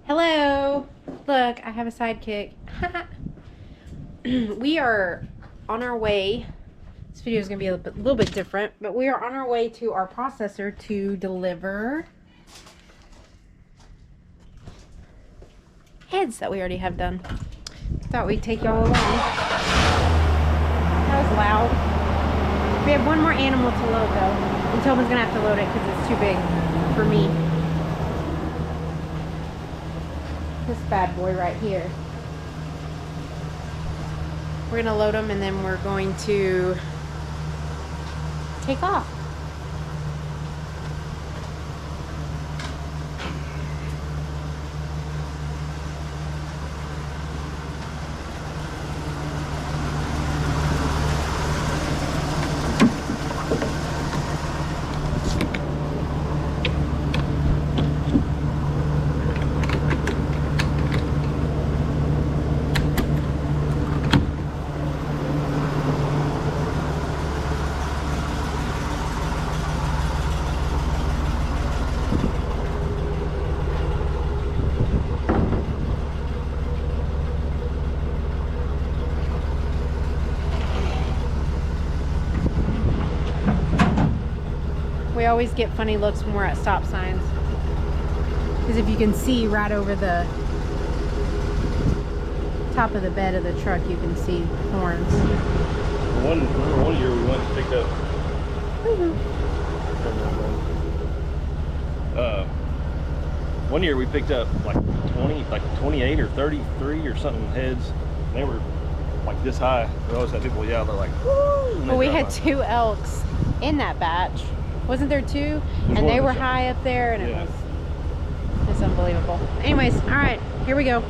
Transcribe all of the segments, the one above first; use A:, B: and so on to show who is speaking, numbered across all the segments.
A: Hello. Look, I have a sidekick. We are on our way. This video is going to be a little bit different, but we are on our way to our processor to deliver heads that we already have done. Thought we'd take y'all along. That was loud. We have one more animal to load though, and Tobin's going to have to load it because it's too big for me. This bad boy right here. We're gonna load them and then we're going to take off. We always get funny looks when we're at stop signs. Because if you can see right over the top of the bed of the truck, you can see horns.
B: One year we went and picked up. One year we picked up like 28 or 33 or something heads. And they were like this high. We always had people yell. They're like, woo!
A: Well, we had 2 elks in that batch. Wasn't there 2? And they were high up there, and it's unbelievable. Anyways, all right, here we go.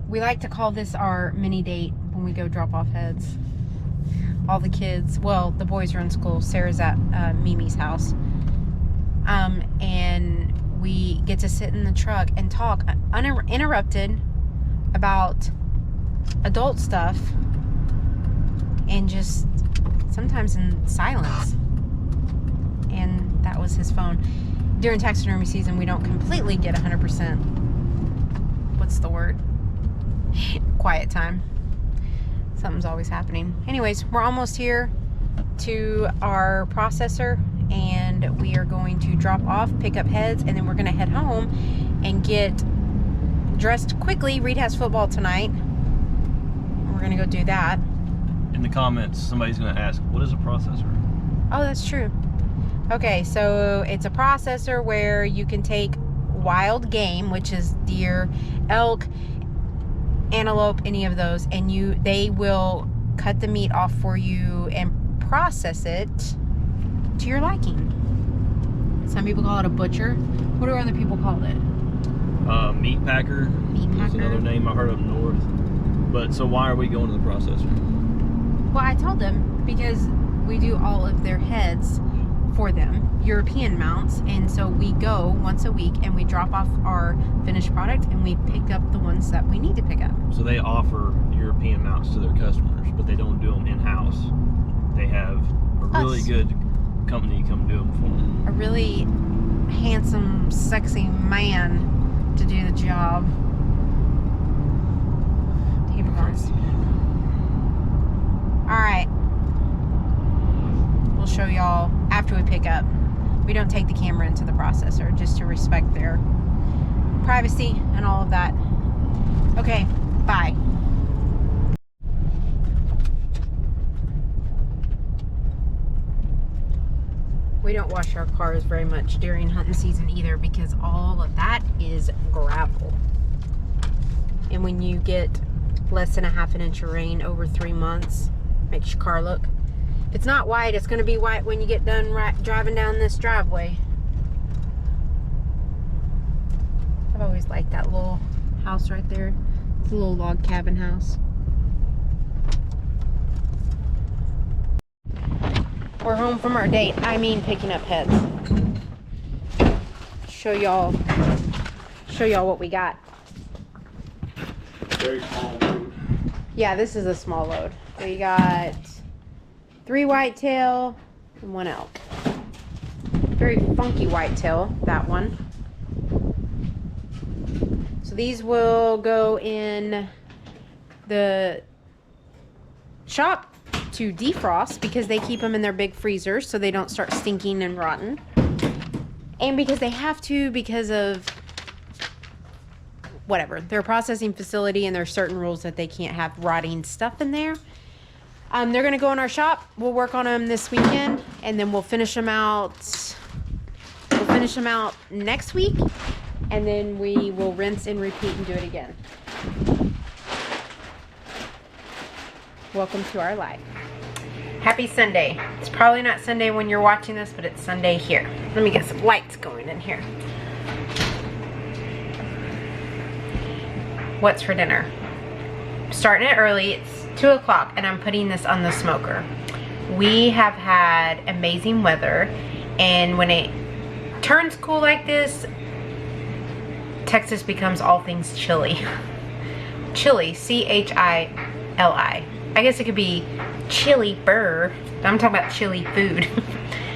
A: We like to call this our mini date when we go drop off heads. All the kids, well, the boys are in school. Sarah's at Mimi's house. And we get to sit in the truck and talk uninterrupted about adult stuff and just sometimes in silence. And that was his phone. During taxidermy season, we don't completely get 100%, what's the word? Quiet time. Something's always happening. Anyways, we're almost here to our processor, and we are going to drop off, pick up heads, and then we're going to head home and get dressed quickly. Reed has football tonight. We're going to go do that.
B: In the comments, somebody's going to ask, what is a processor?
A: Oh, that's true. Okay, so it's a processor where you can take wild game, which is deer, elk, antelope, any of those, and they will cut the meat off for you and process it to your liking. Some people call it a butcher. What do other people call it?
B: Meat packer.
A: Meat packer.
B: That's another name I heard up north. But so why are we going to the processor?
A: Well, I told them because we do all of their heads for them, European mounts, and so we go once a week and we drop off our finished product and we pick up the ones that we need to pick up.
B: So they offer European mounts to their customers, but they don't do them in-house. They have a really good company come do them for them.
A: A really handsome, sexy man to do the job. Alright. We'll show y'all after we pick up. We don't take the camera into the processor just to respect their privacy and all of that. Okay, bye. We don't wash our cars very much during hunting season either because all of that is gravel. And when you get less than a half an inch of rain over 3 months, makes your car look. If it's not white, it's going to be white when you get done driving down this driveway. I've always liked that little house right there. It's a little log cabin house. We're home from our date. I mean picking up heads. Show y'all what we got.
B: Very small load.
A: Yeah, this is a small load. We got 3 whitetail and 1 elk. Very funky whitetail, that one. these will go in the shop to defrost because they keep them in their big freezers so they don't start stinking and rotten. And because they have to, because of whatever, they're a processing facility and there's certain rules that they can't have rotting stuff in there. They're gonna go in our shop. We'll work on them this weekend and then we'll finish them out. We'll finish them out next week and then we will rinse and repeat and do it again. Welcome to our life. Happy Sunday. It's probably not Sunday when you're watching this, but it's Sunday here. Let me get some lights going in here. What's for dinner? Starting it early. It's 2 o'clock and I'm putting this on the smoker. We have had amazing weather, and when it turns cool like this, Texas becomes all things chilly. Chili, C-H-I-L-I. I guess it could be chili burr. I'm talking about chili food.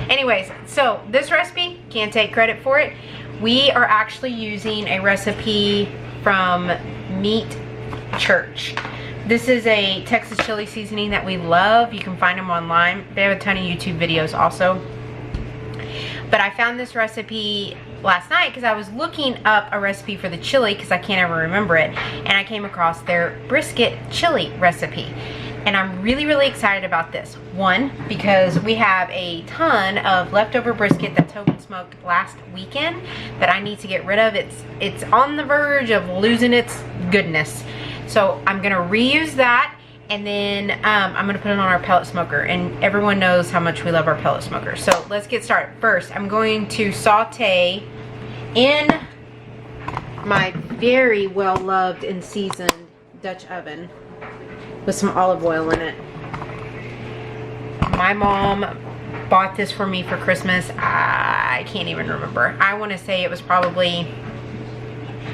A: Anyways, so this recipe, can't take credit for it. We are actually using a recipe from Meat Church. This is a Texas chili seasoning that we love. You can find them online. They have a ton of YouTube videos also. But I found this recipe last night because I was looking up a recipe for the chili because I can't ever remember it. And I came across their brisket chili recipe. And I'm really, really excited about this. One, because we have a ton of leftover brisket that Tobin smoked last weekend that I need to get rid of. It's on the verge of losing its goodness. So I'm gonna reuse that, and then I'm gonna put it on our pellet smoker. And everyone knows how much we love our pellet smoker. So let's get started. First, I'm going to saute in my very well loved and seasoned Dutch oven with some olive oil in it. My mom bought this for me for Christmas. I can't even remember. I want to say it was probably,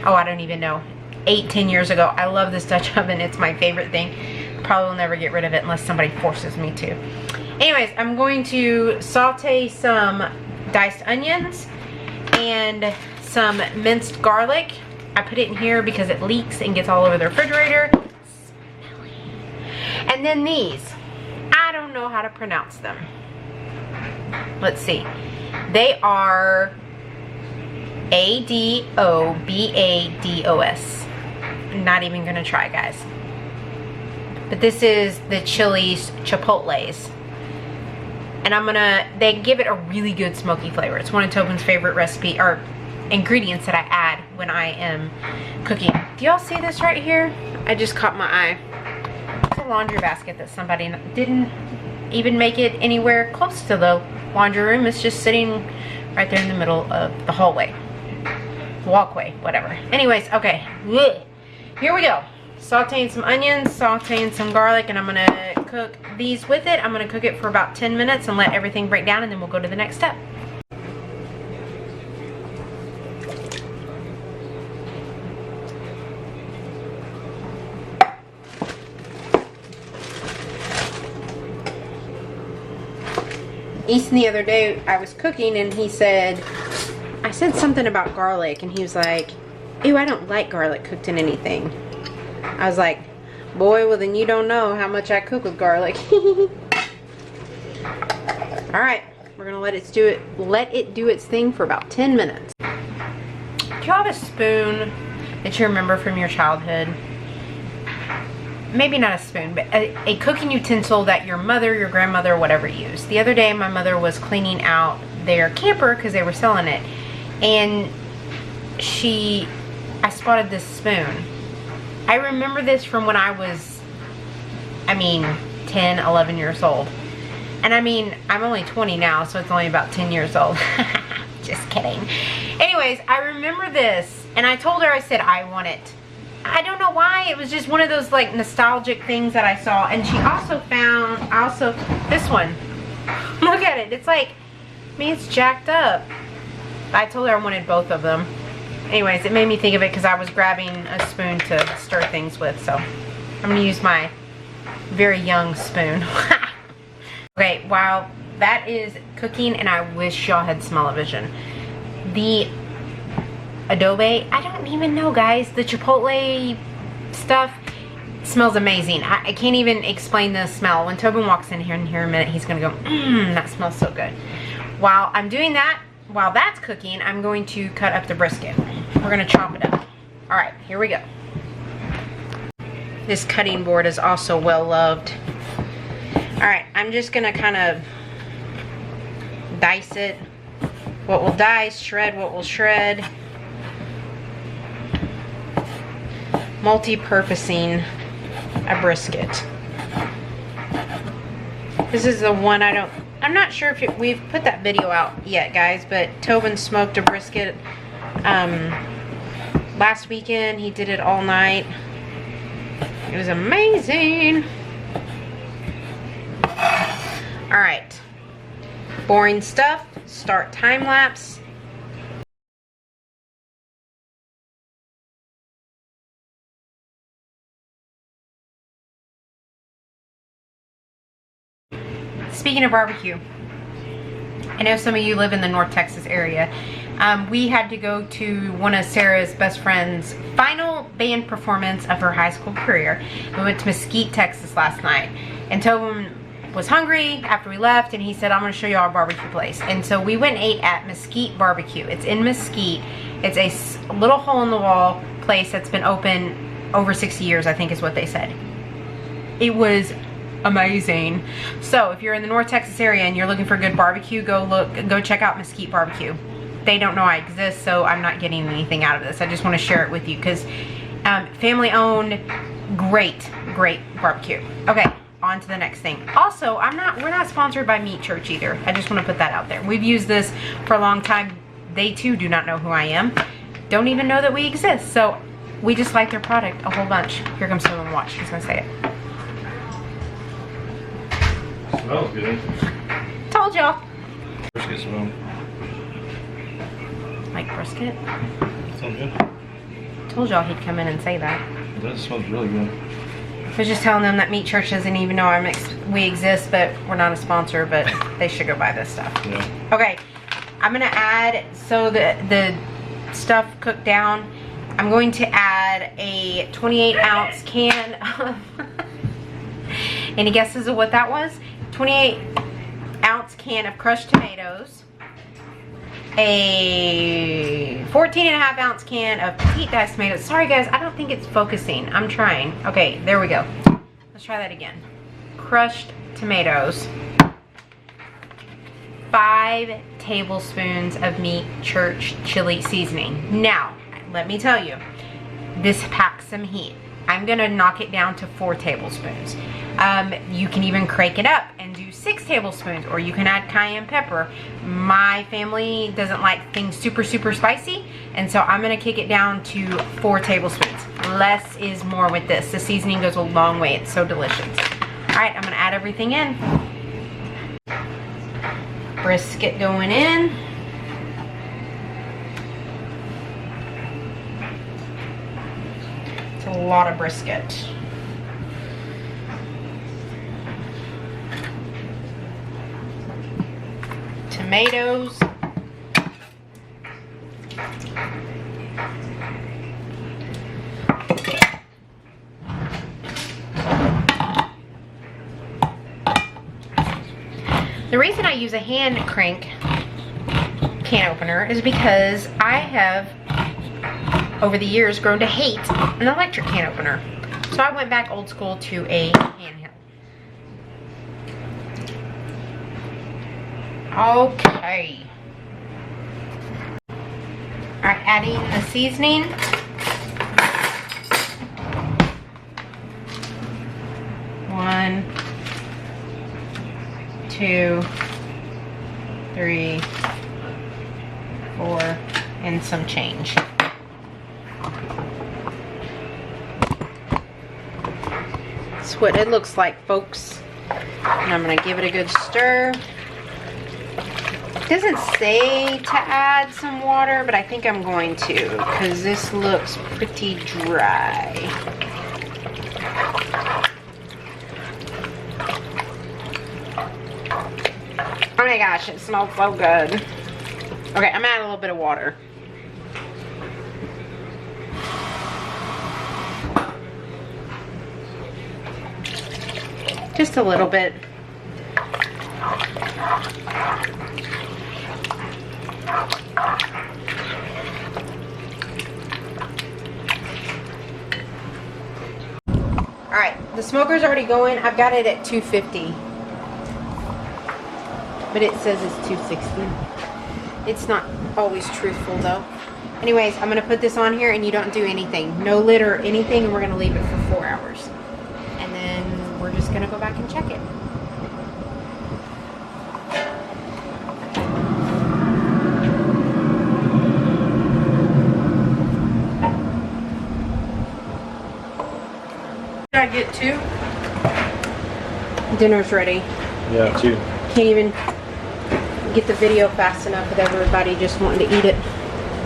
A: oh, I don't even know, 8-10 years ago. I love this Dutch oven. It's my favorite thing. Probably will never get rid of it unless somebody forces me to. Anyways, I'm going to saute some diced onions and some minced garlic. I put it in here because it leaks and gets all over the refrigerator. And then these, I don't know how to pronounce them. Let's see. They are A-D-O-B-A-D-O-S. I'm not even gonna try, guys. But this is the chili's chipotles. And they give it a really good smoky flavor. It's one of Tobin's favorite recipe, or ingredients that I add when I am cooking. Do y'all see this right here? I just caught my eye. It's a laundry basket that somebody didn't even make it anywhere close to the laundry room. It's just sitting right there in the middle of the hallway, walkway, whatever. Anyways, okay, here we go. Sauteing some onions, sauteing some garlic, and I'm gonna cook these with it. I'm gonna cook it for about 10 minutes and let everything break down, and then we'll go to the next step. Easton the other day, I was cooking and he said, I said something about garlic, and he was like, ew, I don't like garlic cooked in anything. I was like, boy, well then you don't know how much I cook with garlic. Alright, we're gonna let it do its thing for about 10 minutes. Do you have a spoon that you remember from your childhood? Maybe not a spoon, but a cooking utensil that your mother, your grandmother, whatever used. The other day my mother was cleaning out their camper because they were selling it, and I spotted this spoon. I remember this from when I was, 10, 11 years old. And I'm only 20 now, so it's only about 10 years old. Just kidding. Anyways, I remember this, and I told her, I said, I want it. I don't know why, it was just one of those like nostalgic things that I saw. And she also found, this one. Look at it, it's like, it's jacked up. I told her I wanted both of them. Anyways, it made me think of it because I was grabbing a spoon to stir things with, so I'm gonna use my very young spoon. Okay, while that is cooking, and I wish y'all had smell-o-vision, the adobe. I don't even know, guys. The chipotle stuff smells amazing. I can't even explain the smell. When Tobin walks in here in a minute, he's gonna go, that smells so good. While I'm doing that, while that's cooking, I'm going to cut up the brisket. We're gonna chop it up. All right, here we go. This cutting board is also well loved. All right, I'm just gonna kind of dice it. What will dice, shred what will shred. Multi-purposing a brisket. This is the one I'm not sure if we've put that video out yet, guys, but Tobin smoked a brisket last weekend. He did it all night. It was amazing. All right, boring stuff. Start time lapse. Speaking of barbecue, I know some of you live in the North Texas area. We had to go to one of Sarah's best friend's final band performance of her high school career. We went to Mesquite, Texas last night, and Tobin was hungry after we left, and he said, I'm going to show you our barbecue place. And so we went and ate at Mesquite Barbecue. It's in Mesquite. It's a little hole-in-the-wall place that's been open over 60 years, I think is what they said. It was amazing. So if you're in the North Texas area and you're looking for good barbecue, go check out Mesquite Barbecue. They don't know I exist, so I'm not getting anything out of this. I just want to share it with you because family owned, great barbecue. Okay, on to the next thing. Also, we're not sponsored by Meat Church either. I just want to put that out there. We've used this for a long time. They too do not know who I am. Don't even know that we exist. So we just like their product a whole bunch. Here comes someone. Watch. He's gonna say it.
B: Smells good.
A: Told y'all.
B: Brisket smell.
A: Like brisket?
B: Smells good.
A: Told y'all he'd come in and say that.
B: It does smell really good.
A: I was just telling them that Meat Church doesn't even know we exist, but we're not a sponsor, but they should go buy this stuff.
B: Yeah.
A: Okay, I'm gonna add, so the stuff cooked down, I'm going to add a 28-ounce can of, any guesses of what that was? 28-ounce can of crushed tomatoes, a 14.5-ounce can of petite diced tomatoes. Sorry guys, I don't think it's focusing. I'm trying. Okay, there we go. Let's try that again. Crushed tomatoes. 5 tablespoons of Meat Church chili seasoning. Now, let me tell you, this packs some heat. I'm gonna knock it down to 4 tablespoons. You can even crank it up and do 6 tablespoons, or you can add cayenne pepper. My family doesn't like things super spicy, and so I'm gonna kick it down to 4 tablespoons. Less is more with this. The seasoning goes a long way. It's so delicious. All right, I'm gonna add everything in. Brisket going in. It's a lot of brisket. Tomatoes. The reason I use a hand crank can opener is because I have, over the years, grown to hate an electric can opener. So I went back old school to a handheld. Okay. Alright, adding the seasoning. One, 2, 3, 4, and some change. That's what it looks like, folks. And I'm going to give it a good stir. It doesn't say to add some water, but I think I'm going to, because this looks pretty dry. Oh my gosh, it smells so good. Okay, I'm gonna add a little bit of water. Just a little bit. Alright, the smoker's already going. I've got it at 250. But it says it's 260. It's not always truthful though. Anyways, I'm going to put this on here and you don't do anything. No lid or anything, and we're going to leave it for 4 hours. And then we're just going to go back and check it. Did I get 2? Dinner's ready.
B: Yeah, 2.
A: Can't even get the video fast enough with everybody just wanting to eat it.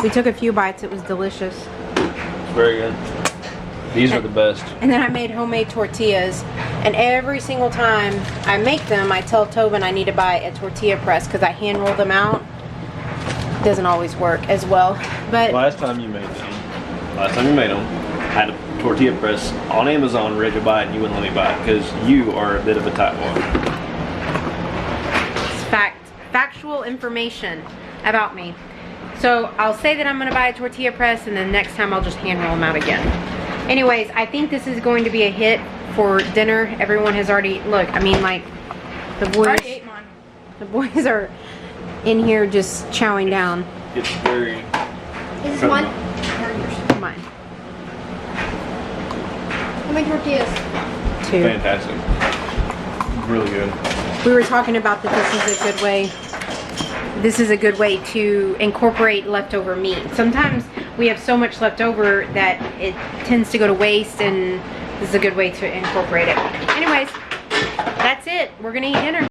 A: We took a few bites. It was delicious.
B: It's very good. These are the best.
A: And then I made homemade tortillas. And every single time I make them, I tell Tobin I need to buy a tortilla press because I hand roll them out. It doesn't always work as well. But
B: Last time you made them, I had a tortilla press on Amazon ready to buy it, and you wouldn't let me buy it because you are a bit of a tightwad.
A: it's factual information about me. So I'll say that I'm going to buy a tortilla press, and then next time I'll just hand roll them out again. Anyways, I think this is going to be a hit for dinner. Everyone has already, look, I mean, like, the boys,
C: I already ate mine.
A: the boys are in here just chowing down.
B: It's very...
C: Is this mine?
A: Or yours? Mine.
C: How many tortillas?
A: 2.
B: fantastic. Really good.
A: We were talking about that this is a good way. This is a good way to incorporate leftover meat. Sometimes we have so much left over that it tends to go to waste, and this is a good way to incorporate it. Anyways, that's it. We're gonna eat dinner.